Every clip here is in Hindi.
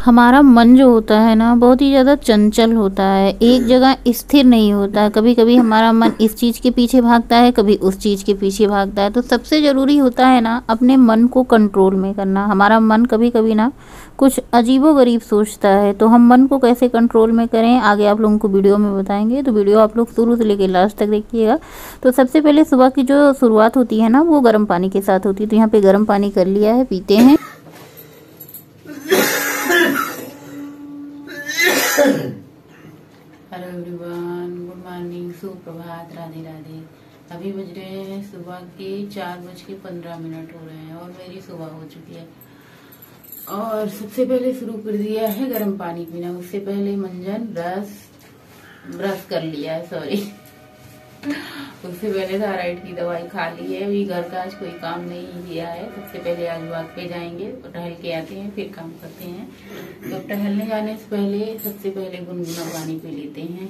हमारा मन जो होता है ना बहुत ही ज़्यादा चंचल होता है, एक जगह स्थिर नहीं होता है। कभी कभी हमारा मन इस चीज़ के पीछे भागता है, कभी उस चीज़ के पीछे भागता है। तो सबसे ज़रूरी होता है ना अपने मन को कंट्रोल में करना। हमारा मन कभी कभी ना कुछ अजीबोगरीब सोचता है, तो हम मन को कैसे कंट्रोल में करें आगे आप लोगों को वीडियो में बताएंगे। तो वीडियो आप लोग शुरू से लेकर लास्ट तक देखिएगा। तो सबसे पहले सुबह की जो शुरुआत होती है ना वो गर्म पानी के साथ होती है। तो यहाँ पे गर्म पानी कर लिया है, पीते हैं। हेलो एवरीवन, गुड मॉर्निंग, सुप्रभात, राधे राधे। अभी बज रहे हैं सुबह के 4:15 हो रहे हैं और मेरी सुबह हो चुकी है। और सबसे पहले शुरू कर दिया है गर्म पानी पीना। उससे पहले मंजन ब्रश कर लिया है, सॉरी। उससे पहले थायराइड की दवाई खा ली है। अभी घर का आज कोई काम नहीं किया है। सबसे पहले आज वॉक पे जाएंगे, टहल के आते हैं, फिर काम करते हैं। तो टहलने जाने से पहले सबसे पहले गुनगुना पानी पी लेते हैं।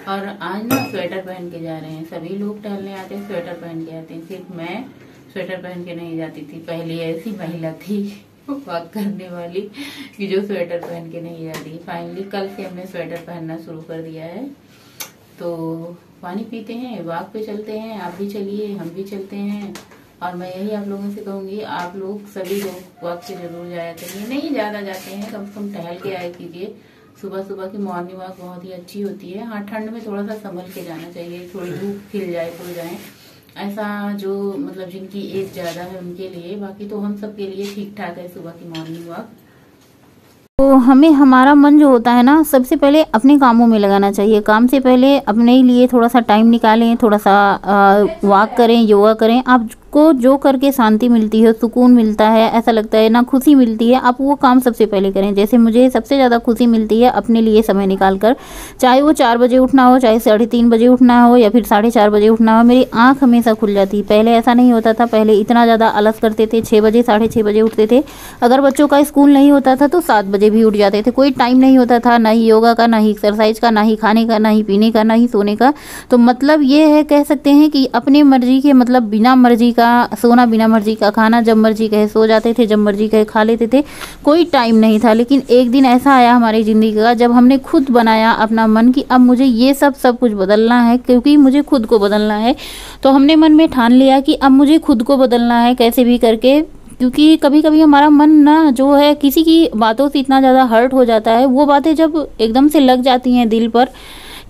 और आज ना स्वेटर पहन के जा रहे हैं। सभी लोग टहलने आते हैं स्वेटर पहन के आते हैं, सिर्फ मैं स्वेटर पहन के नहीं जाती थी। पहले ऐसी महिला थी वॉक करने वाली कि जो स्वेटर पहन के नहीं जाती। फाइनली कल से हमने स्वेटर पहनना शुरू कर दिया है। तो पानी पीते हैं, वॉक पे चलते हैं। आप भी चलिए, हम भी चलते हैं। और मैं यही आप लोगों से कहूंगी, आप लोग सभी लोग वॉक पे जरूर जाया करिए। नहीं ज्यादा जाते हैं, कम से कम टहल के आया कीजिए। सुबह सुबह की मॉर्निंग वॉक बहुत ही अच्छी होती है। हाँ, ठंड में थोड़ा सा संभल के जाना चाहिए, थोड़ी धूप खिल जाए तो जाए। ऐसा जो मतलब जिनकी एज ज्यादा है उनके लिए, बाकी तो हम सब के लिए ठीक ठाक है सुबह की मॉर्निंग वॉक। तो हमें हमारा मन जो होता है ना सबसे पहले अपने कामों में लगाना चाहिए। काम से पहले अपने लिए थोड़ा सा टाइम निकालें, थोड़ा सा वॉक करें, योगा करें। आपको जो करके शांति मिलती है, सुकून मिलता है, ऐसा लगता है ना, खुशी मिलती है, आप वो काम सबसे पहले करें। जैसे मुझे सबसे ज़्यादा खुशी मिलती है अपने लिए समय निकाल कर, चाहे वो 4 बजे उठना हो, चाहे 3:30 बजे उठना हो, या फिर 4:30 बजे उठना हो। मेरी आँख हमेशा खुल जाती है। पहले ऐसा नहीं होता था, पहले इतना ज़्यादा आलस करते थे, 6 बजे 6:30 बजे उठते थे। अगर बच्चों का स्कूल नहीं होता था तो 7 बजे भी उठ जाते थे। कोई टाइम नहीं होता था, ना ही योगा का, ना ही एक्सरसाइज का, ना ही खाने का, ना ही पीने का, ना ही सोने का। तो मतलब ये है, कह सकते हैं कि अपने मर्जी के, मतलब बिना मर्जी का सोना, बिना मर्जी का खाना, जब मर्जी कहे सो जाते थे, जब मर्जी कहे खा लेते थे। कोई टाइम नहीं था। लेकिन एक दिन ऐसा आया हमारी ज़िंदगी का जब हमने खुद बनाया अपना मन कि अब मुझे ये सब कुछ बदलना है, क्योंकि मुझे खुद को बदलना है। तो हमने मन में ठान लिया कि अब मुझे खुद को बदलना है कैसे भी करके। क्योंकि कभी कभी हमारा मन ना जो है किसी की बातों से इतना ज़्यादा हर्ट हो जाता है, वो बातें जब एकदम से लग जाती हैं दिल पर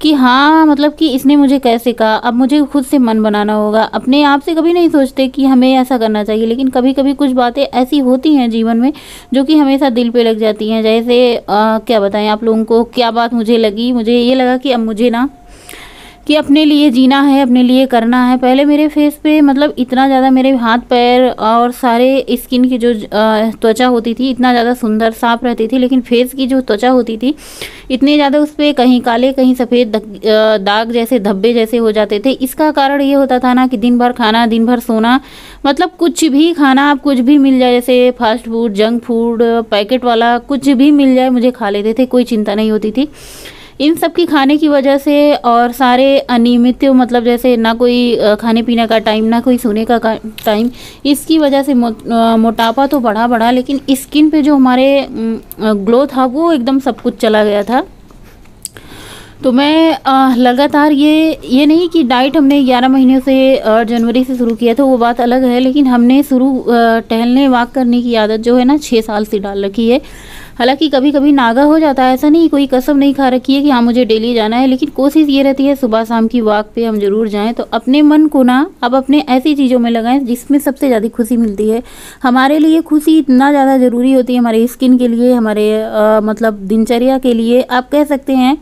कि हाँ, मतलब कि इसने मुझे कैसे कहा, अब मुझे खुद से मन बनाना होगा। अपने आप से कभी नहीं सोचते कि हमें ऐसा करना चाहिए, लेकिन कभी कभी कुछ बातें ऐसी होती हैं जीवन में जो कि हमेशा दिल पे लग जाती हैं। जैसे क्या बताएं आप लोगों को, क्या बात मुझे लगी, मुझे ये लगा कि अब मुझे ना कि अपने लिए जीना है, अपने लिए करना है। पहले मेरे फेस पे मतलब इतना ज़्यादा, मेरे हाथ पैर और सारे स्किन की जो त्वचा होती थी इतना ज़्यादा सुंदर साफ रहती थी, लेकिन फेस की जो त्वचा होती थी इतने ज़्यादा उस पर कहीं काले कहीं सफ़ेद दाग जैसे, धब्बे जैसे हो जाते थे। इसका कारण ये होता था ना कि दिन भर खाना, दिन भर सोना, मतलब कुछ भी खाना, आप कुछ भी मिल जाए, जैसे fast food, junk food, packet वाला कुछ भी मिल जाए मुझे खा लेते थे, कोई चिंता नहीं होती थी। इन सब की खाने की वजह से और सारे अनियमित, मतलब जैसे ना कोई खाने पीने का टाइम, ना कोई सोने का टाइम, इसकी वजह से मोटापा तो बढ़ा, लेकिन स्किन पे जो हमारे ग्लो था वो एकदम सब कुछ चला गया था। तो मैं लगातार ये नहीं कि डाइट हमने 11 महीने से जनवरी से शुरू किया था, वो बात अलग है। लेकिन हमने टहलने वॉक करने की आदत जो है ना 6 साल से डाल रखी है। हालांकि कभी कभी नागा हो जाता है, ऐसा नहीं, कोई कसम नहीं खा रखी है कि हाँ मुझे डेली जाना है, लेकिन कोशिश ये रहती है सुबह शाम की वॉक पे हम जरूर जाएं। तो अपने मन को ना अब अपने ऐसी चीज़ों में लगाएं जिसमें सबसे ज़्यादा खुशी मिलती है। हमारे लिए खुशी इतना ज़्यादा ज़रूरी होती है, हमारे स्किन के लिए, हमारे मतलब दिनचर्या के लिए। आप कह सकते हैं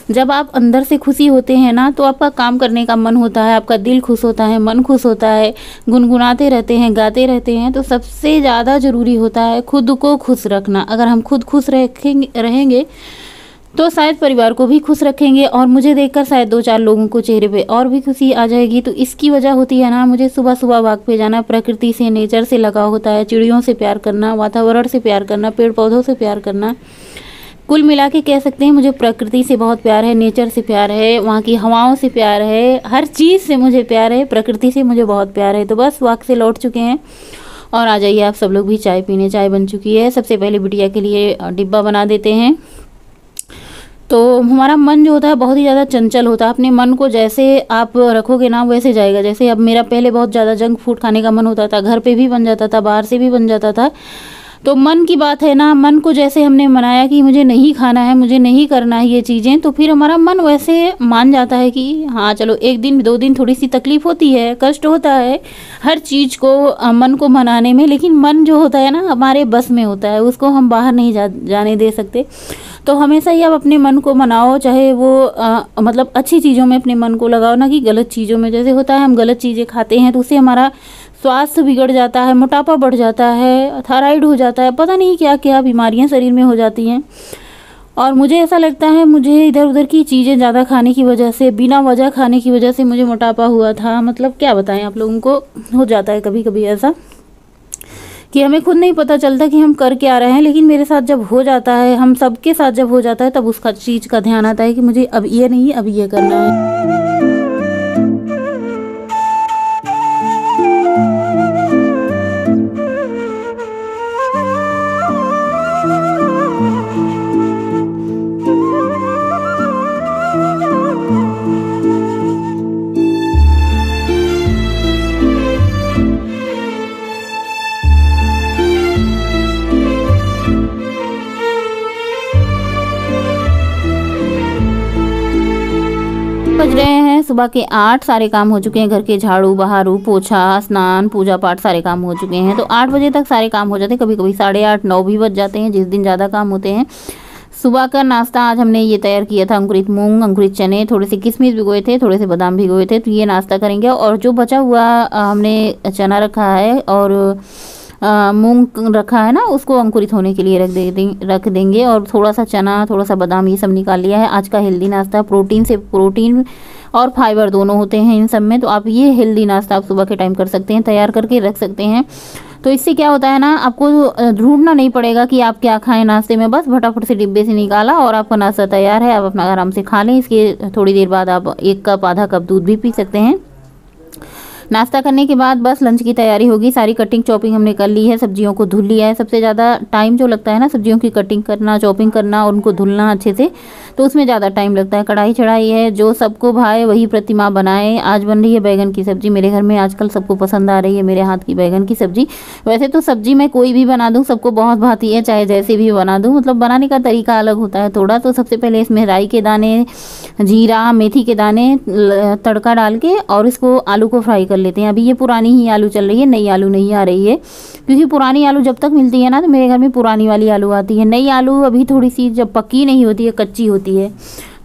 जब आप अंदर से खुशी होते हैं ना तो आपका काम करने का मन होता है, आपका दिल खुश होता है, मन खुश होता है, गुनगुनाते रहते हैं, गाते रहते हैं। तो सबसे ज़्यादा ज़रूरी होता है खुद को खुश रखना। अगर हम खुद खुश रहेंगे तो शायद परिवार को भी खुश रखेंगे, और मुझे देखकर शायद 2-4 लोगों को चेहरे पे और भी खुशी आ जाएगी। तो इसकी वजह होती है ना मुझे सुबह सुबह वॉक पे जाना, प्रकृति से, नेचर से लगाव होता है, चिड़ियों से प्यार करना, वातावरण से प्यार करना, पेड़ पौधों से प्यार करना। कुल मिला के कह सकते हैं मुझे प्रकृति से बहुत प्यार है, नेचर से प्यार है, वहाँ की हवाओं से प्यार है, हर चीज़ से मुझे प्यार है, प्रकृति से मुझे बहुत प्यार है। तो बस वॉक से लौट चुके हैं, और आ जाइए आप सब लोग भी चाय पीने। चाय बन चुकी है। सबसे पहले बिटिया के लिए डिब्बा बना देते हैं। तो हमारा मन जो होता है बहुत ही ज़्यादा चंचल होता है। अपने मन को जैसे आप रखोगे ना वैसे जाएगा। जैसे अब मेरा पहले बहुत ज़्यादा जंक फूड खाने का मन होता था, घर पे भी बन जाता था, बाहर से भी बन जाता था। तो मन की बात है ना, मन को जैसे हमने मनाया कि मुझे नहीं खाना है, मुझे नहीं करना है ये चीज़ें, तो फिर हमारा मन वैसे मान जाता है कि हाँ चलो एक दिन 2 दिन थोड़ी सी तकलीफ़ होती है, कष्ट होता है हर चीज़ को मन को मनाने में, लेकिन मन जो होता है ना हमारे बस में होता है, उसको हम बाहर नहीं जाने दे सकते। तो हमेशा ही आप अपने मन को मनाओ, चाहे वो मतलब अच्छी चीज़ों में अपने मन को लगाओ, ना कि गलत चीज़ों में। जैसे होता है हम गलत चीज़ें खाते हैं तो उससे हमारा स्वास्थ्य बिगड़ जाता है, मोटापा बढ़ जाता है, थायराइड हो जाता है, पता नहीं क्या क्या बीमारियां शरीर में हो जाती हैं। और मुझे ऐसा लगता है मुझे इधर उधर की चीज़ें ज़्यादा खाने की वजह से, बिना वजह खाने की वजह से मुझे मोटापा हुआ था। मतलब क्या बताएं आप लोगों को, हो जाता है कभी कभी ऐसा कि हमें खुद नहीं पता चलता कि हम कर क्या रहे हैं, लेकिन मेरे साथ जब हो जाता है, हम सबके साथ जब हो जाता है, तब उसका चीज़ का ध्यान आता है कि मुझे अब ये नहीं, अब ये करना है। बज रहे हैं सुबह के 8। सारे काम हो चुके हैं, घर के झाड़ू बहारू, पोछा, स्नान, पूजा पाठ सारे काम हो चुके हैं। तो 8 बजे तक सारे काम हो जाते हैं। कभी कभी 8:30 9 भी बज जाते हैं जिस दिन ज़्यादा काम होते हैं। सुबह का नाश्ता आज हमने ये तैयार किया था, अंकुरित मूंग, अंकुरित चने, थोड़े से किशमिश भिगोए थे, थोड़े से बादाम भिगोए थे। तो ये नाश्ता करेंगे। और जो बचा हुआ हमने चना रखा है और मूंग रखा है ना, उसको अंकुरित होने के लिए रख देंगे। और थोड़ा सा चना, थोड़ा सा बादाम, ये सब निकाल लिया है। आज का हेल्दी नाश्ता, प्रोटीन और फाइबर दोनों होते हैं इन सब में। तो आप ये हेल्दी नाश्ता आप सुबह के टाइम कर सकते हैं, तैयार करके रख सकते हैं। तो इससे क्या होता है ना, आपको ढूंढना नहीं पड़ेगा कि आप क्या खाएं नाश्ते में। बस फटाफट से डिब्बे से निकाला और आपका नाश्ता तैयार है। आप अपना आराम से खा लें। इसके थोड़ी देर बाद आप 1 कप आधा कप दूध भी पी सकते हैं। नाश्ता करने के बाद बस लंच की तैयारी होगी। सारी कटिंग चॉपिंग हमने कर ली है, सब्जियों को धुल लिया है। सबसे ज़्यादा टाइम जो लगता है ना सब्जियों की कटिंग करना, चॉपिंग करना और उनको धुलना अच्छे से, तो उसमें ज़्यादा टाइम लगता है। कढ़ाई चढ़ाई है, जो सबको भाए वही प्रतिमा बनाए। आज बन रही है बैगन की सब्जी। मेरे घर में आजकल सबको पसंद आ रही है मेरे हाथ की बैगन की सब्जी। वैसे तो सब्जी मैं कोई भी बना दूँ सबको बहुत भाती है, चाहे जैसे भी बना दूँ, मतलब बनाने का तरीका अलग होता है थोड़ा। तो सबसे पहले इसमें राई के दाने, जीरा, मेथी के दाने तड़का डाल के और इसको आलू को फ्राई कर लेते हैं। अभी ये पुरानी ही आलू चल रही है, नई आलू नहीं आ रही है, क्योंकि पुरानी आलू जब तक मिलती है ना तो मेरे घर में पुरानी वाली आलू आती है। नई आलू अभी थोड़ी सी जब पक्की नहीं होती है, कच्ची होती है।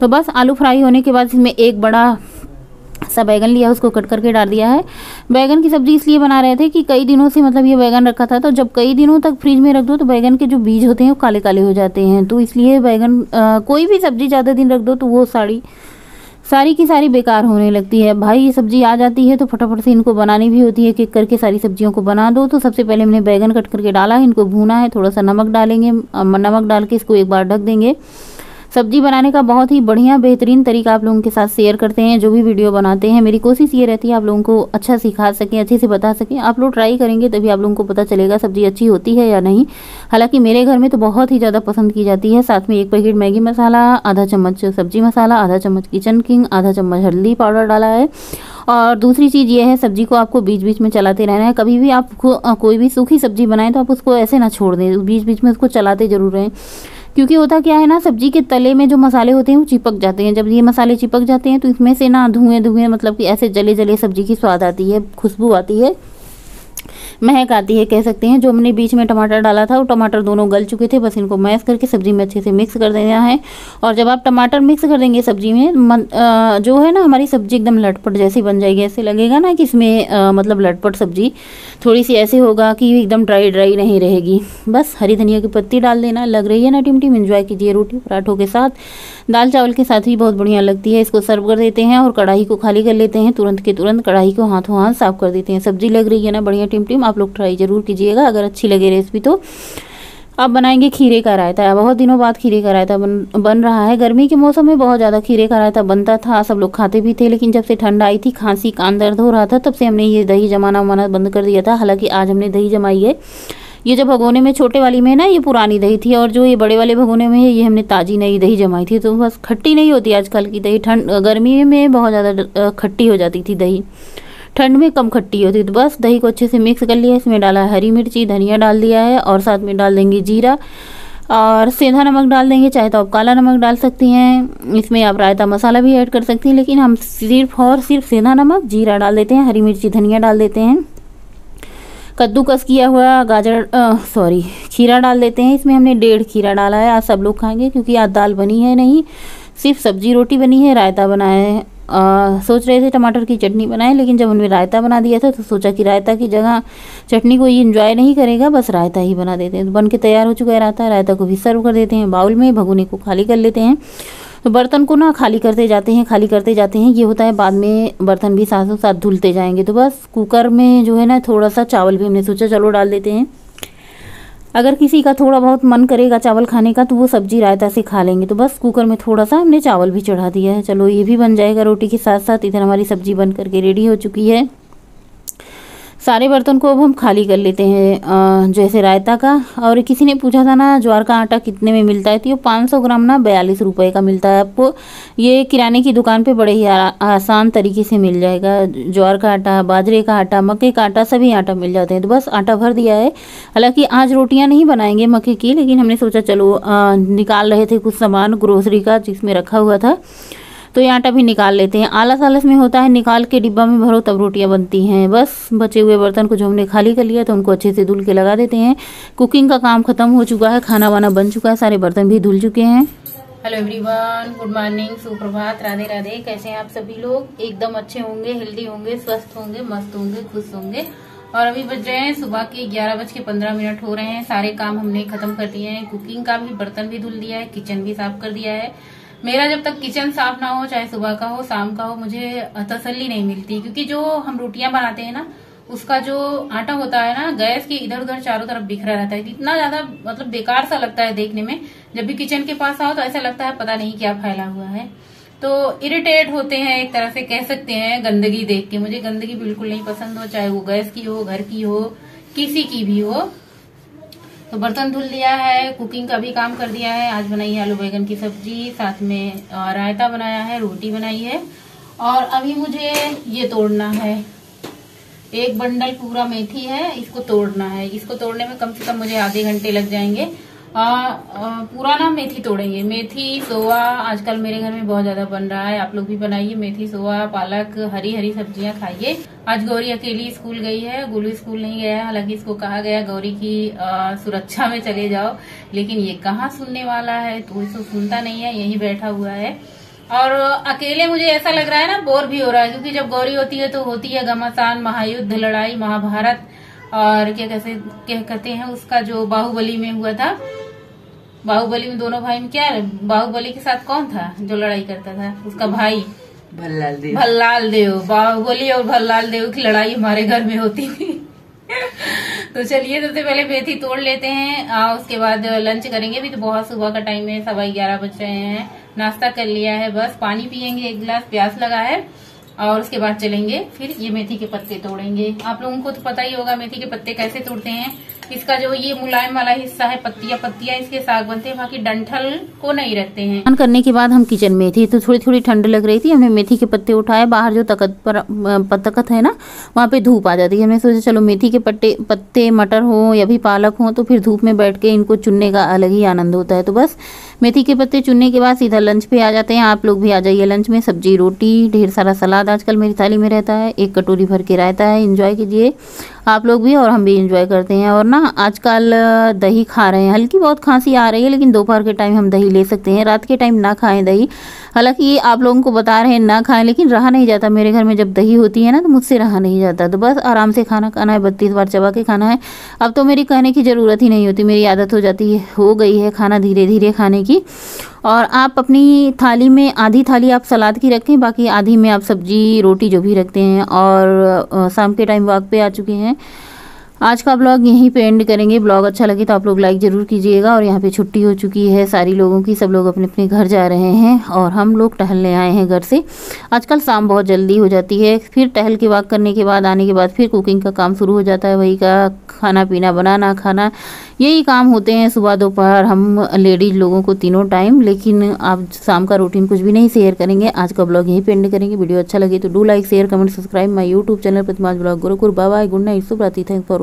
तो बस आलू फ्राई होने के बाद इसमें एक बड़ा सा बैगन लिया, उसको कट करके डाल दिया है। बैगन की सब्जी इसलिए बना रहे थे कि कई दिनों से मतलब ये बैगन रखा था, तो जब कई दिनों तक फ्रिज में रख दो तो बैगन के जो बीज होते हैं वो काले काले हो जाते हैं। तो इसलिए बैगन कोई भी सब्जी ज़्यादा दिन रख दो तो वो सारी की सारी बेकार होने लगती है। भाई ये सब्जी आ जाती है तो फटाफट से इनको बनानी भी होती है, कि करके सारी सब्जियों को बना दो। तो सबसे पहले हमने बैगन कट करके डाला है, इनको भूना है, थोड़ा सा नमक डालेंगे, नमक डाल के इसको एक बार ढक देंगे। सब्जी बनाने का बहुत ही बढ़िया बेहतरीन तरीका आप लोगों के साथ शेयर करते हैं। जो भी वीडियो बनाते हैं मेरी कोशिश ये रहती है आप लोगों को अच्छा सिखा सकें, अच्छे से बता सकें। आप लोग ट्राई करेंगे तभी आप लोगों को पता चलेगा सब्जी अच्छी होती है या नहीं। हालांकि मेरे घर में तो बहुत ही ज़्यादा पसंद की जाती है। साथ में 1 पैकेट मैगी मसाला, आधा चम्मच सब्जी मसाला, आधा चम्मच किचन किंग, आधा चम्मच हल्दी पाउडर डाला है। और दूसरी चीज़ ये है, सब्जी को आपको बीच बीच में चलाते रहना है। कभी भी आप कोई भी सूखी सब्जी बनाएं तो आप उसको ऐसे ना छोड़ दें, बीच बीच में उसको चलाते जरूर रहें। क्योंकि होता क्या है ना, सब्जी के तले में जो मसाले होते हैं वो चिपक जाते हैं। जब ये मसाले चिपक जाते हैं तो इसमें से ना धुएं मतलब कि ऐसे जले जले सब्जी की स्वाद आती है, खुशबू आती है, महक आती है कह सकते हैं। जो हमने बीच में टमाटर डाला था वो टमाटर दोनों गल चुके थे। बस इनको मैश करके सब्जी में अच्छे से मिक्स कर देना है। और जब आप टमाटर मिक्स कर देंगे सब्जी में, जो है ना हमारी सब्जी एकदम लटपट जैसी बन जाएगी। ऐसे लगेगा ना कि इसमें मतलब लटपट सब्जी थोड़ी सी ऐसे होगा कि एकदम ड्राई नहीं रहेगी। बस हरी धनिया की पत्ती डाल देना। लग रही है ना टिमटिम, एंजॉय कीजिए। रोटी पराठों के साथ, दाल चावल के साथ भी बहुत बढ़िया लगती है। इसको सर्व कर देते हैं और कढ़ाई को खाली कर लेते हैं। तुरंत के तुरंत कढ़ाई को हाथों हाथ साफ कर देते हैं। सब्जी लग रही है ना बढ़िया टिमटिम, आप लोग ट्राई जरूर कीजिएगा अगर अच्छी लगे रेसिपी तो। अब बनाएंगे खीरे का रायता। बहुत दिनों बाद खीरे का रायता बन रहा है। गर्मी के मौसम में बहुत ज़्यादा खीरे का रायता बनता था, सब लोग खाते भी थे, लेकिन जब से ठंड आई थी, खांसी कान दर्द हो रहा था, तब से हमने ये दही जमाना वमाना बंद कर दिया था। हालांकि आज हमने दही जमाई है। ये जो भगोने में छोटे वाली में है ना, ये पुरानी दही थी, और जो ये बड़े वाले भगोने में है, ये हमने ताज़ी नई दही जमाई थी। तो बस खट्टी नहीं होती आजकल की दही, ठंड गर्मी में बहुत ज़्यादा खट्टी हो जाती थी दही, ठंड में कम खट्टी होती। तो बस दही को अच्छे से मिक्स कर लिया, इसमें डाला है हरी मिर्ची, धनिया डाल दिया है, और साथ में डाल देंगे जीरा और सेंधा नमक डाल देंगे, चाहे तो आप काला नमक डाल सकती हैं। इसमें आप रायता मसाला भी ऐड कर सकती हैं, लेकिन हम सिर्फ और सिर्फ सेंधा नमक, जीरा डाल देते हैं, हरी मिर्ची, धनिया डाल देते हैं। कद्दूकस किया हुआ खीरा डाल देते हैं। इसमें हमने 1.5 खीरा डाला है। आज सब लोग खाएंगे, क्योंकि आज दाल बनी है नहीं, सिर्फ सब्जी रोटी बनी है, रायता बनाया है। सोच रहे थे टमाटर की चटनी बनाएं, लेकिन जब उन्होंने रायता बना दिया था तो सोचा कि रायता की जगह चटनी को ये इंजॉय नहीं करेगा, बस रायता ही बना देते हैं। तो बन के तैयार हो चुका है रायता। रायता को भी सर्व कर देते हैं बाउल में, भगोने को खाली कर लेते हैं। तो बर्तन को ना खाली करते जाते हैं, ये होता है बाद में बर्तन भी साथ साथ धुलते जाएंगे। तो बस कुकर में जो है ना, थोड़ा सा चावल भी हमने सोचा चलो डाल देते हैं। अगर किसी का थोड़ा बहुत मन करेगा चावल खाने का, तो वो सब्जी रायता से खा लेंगे। तो बस कुकर में थोड़ा सा हमने चावल भी चढ़ा दिया है। चलो ये भी बन जाएगा रोटी के साथ साथ। इधर हमारी सब्जी बन करके रेडी हो चुकी है। सारे बर्तन को अब हम खाली कर लेते हैं जैसे रायता का। और किसी ने पूछा था ना ज्वार का आटा कितने में मिलता है, तो ये 500 ग्राम ना 42 रुपये का मिलता है आपको। ये किराने की दुकान पे बड़े ही आसान तरीके से मिल जाएगा। ज्वार का आटा, बाजरे का आटा, मक्के का आटा, सभी आटा मिल जाते हैं। तो बस आटा भर दिया है। हालांकि आज रोटियां नहीं बनाएंगे मक्के की, लेकिन हमने सोचा चलो निकाल रहे थे कुछ सामान ग्रोसरी का जिसमें रखा हुआ था, तो ये आटा भी निकाल लेते हैं। आलस में होता है, निकाल के डिब्बा में भरो तब रोटियां बनती हैं। बस बचे हुए बर्तन को जो हमने खाली कर लिया तो उनको अच्छे से धुल के लगा देते हैं। कुकिंग का काम खत्म हो चुका है, खाना वाना बन चुका है, सारे बर्तन भी धुल चुके हैं। हेलो एवरीवन, गुड मॉर्निंग, सुप्रभात, राधे राधे। कैसे हैं आप सभी लोग? एकदम अच्छे होंगे, हेल्दी होंगे, स्वस्थ होंगे, मस्त होंगे, खुश होंगे। और अभी बज रहे हैं सुबह के 11:15 हो रहे हैं। सारे काम हमने खत्म कर दिए हैं। कुकिंग का भी, बर्तन भी धुल दिया है, किचन भी साफ कर दिया है। मेरा जब तक किचन साफ ना हो, चाहे सुबह का हो शाम का हो, मुझे तसल्ली नहीं मिलती। क्योंकि जो हम रोटियां बनाते हैं ना, उसका जो आटा होता है ना, गैस के इधर उधर चारों तरफ बिखरा रहता है। इतना ज्यादा मतलब बेकार सा लगता है देखने में। जब भी किचन के पास आओ तो ऐसा लगता है पता नहीं क्या फैला हुआ है। तो इरिटेट होते हैं, एक तरह से कह सकते हैं, गंदगी देख के। मुझे गंदगी बिल्कुल नहीं पसंद हो, चाहे वो गैस की हो, घर की हो, किसी की भी हो। तो बर्तन धुल दिया है, कुकिंग का भी काम कर दिया है। आज बनाई है आलू बैगन की सब्जी, साथ में रायता बनाया है, रोटी बनाई है। और अभी मुझे ये तोड़ना है, एक बंडल पूरा मेथी है, इसको तोड़ना है। इसको तोड़ने में कम से कम मुझे आधे घंटे लग जाएंगे। पूरा ना मेथी तोड़ेंगे। मेथी सोआ आजकल मेरे घर में बहुत ज्यादा बन रहा है, आप लोग भी बनाइए। मेथी सोआ, पालक, हरी हरी सब्जियां खाइए। आज गौरी अकेली स्कूल गई है, गोलू स्कूल नहीं गया है। हालांकि इसको कहा गया गौरी की सुरक्षा में चले जाओ, लेकिन ये कहाँ सुनने वाला है, तो इसको सुनता नहीं है, यही बैठा हुआ है। और अकेले मुझे ऐसा लग रहा है ना, बोर भी हो रहा है। क्योंकि जब गौरी होती है तो होती है घमासान, महायुद्ध, लड़ाई, महाभारत, और क्या कहते हैं उसका, जो बाहुबली में हुआ था। बाहुबली में दोनों भाई में क्या, बाहुबली के साथ कौन था जो लड़ाई करता था? उसका भाई भल्लाल देव। बाहुबली और भल्लाल देव की लड़ाई हमारे घर में होती थी। तो चलिए सबसे पहले मेथी तोड़ लेते हैं, उसके बाद लंच करेंगे। भी तो बहुत सुबह का टाइम है, 11:15 बज रहे हैं। नाश्ता कर लिया है, बस पानी पियेंगे, 1 गिलास, प्यास लगा है। और उसके बाद चलेंगे फिर ये मेथी के पत्ते तोड़ेंगे। आप लोगों को तो पता ही होगा मेथी के पत्ते कैसे तोड़ते हैं। इसका जो ये मुलायम वाला हिस्सा है, पत्तियां इसके साग बनते हैं, बाकी डंठल को नहीं रखते हैं। स्नान करने के बाद हम किचन में थे, तो थोड़ी थोड़ी ठंड लग रही थी। हमने मेथी के पत्ते उठाए, बाहर जो तकत है ना, वहाँ पे धूप आ जाती है। हमने सोचा चलो मेथी के पत्ते मटर हो या भी पालक हो, तो फिर धूप में बैठ के इनको चुनने का अलग ही आनंद होता है। तो बस मेथी के पत्ते चुनने के बाद सीधा लंच पे आ जाते हैं। आप लोग भी आ जाइए लंच में। सब्जी, रोटी, ढेर सारा सलाद आजकल मेरी थाली में रहता है, 1 कटोरी भर के रहता है। एंजॉय कीजिए आप लोग भी, और हम भी एंजॉय करते हैं। और ना आजकल दही खा रहे हैं, हल्की बहुत खांसी आ रही है, लेकिन दोपहर के टाइम हम दही ले सकते हैं, रात के टाइम ना खाएं दही। हालांकि आप लोगों को बता रहे हैं ना खाएं, लेकिन रहा नहीं जाता। मेरे घर में जब दही होती है ना, तो मुझसे रहा नहीं जाता। तो बस आराम से खाना खाना है, 32 बार चबा के खाना है। अब तो मेरी कहने की ज़रूरत ही नहीं होती, मेरी आदत हो गई है खाना धीरे धीरे खाने की। और आप अपनी थाली में आधी थाली आप सलाद की रखें, बाकी आधी में आप सब्जी, रोटी जो भी रखते हैं। और शाम के टाइम वॉक पे आ चुके हैं, आज का ब्लॉग यहीं पे एंड करेंगे। ब्लॉग अच्छा लगे तो आप लोग लाइक ज़रूर कीजिएगा। और यहाँ पे छुट्टी हो चुकी है सारी लोगों की, सब लोग अपने अपने घर जा रहे हैं और हम लोग टहलने आए हैं घर से। आजकल शाम बहुत जल्दी हो जाती है, फिर टहल के वॉक करने के बाद आने के बाद फिर कुकिंग का काम शुरू हो जाता है। वही का खाना पीना बनाना खाना, यही काम होते हैं सुबह दोपहर हम लेडीज़ लोगों को तीनों टाइम। लेकिन आप शाम का रूटीन कुछ भी नहीं शेयर करेंगे। आज का ब्लॉग यहीं पे एंड करेंगे। वीडियो अच्छा लगे तो do like share comment subscribe my YouTube channel Pratima blog गुरुकुर। बाय बाय, गुड नाइट, शुभ रात्रि, थैंक्स फॉर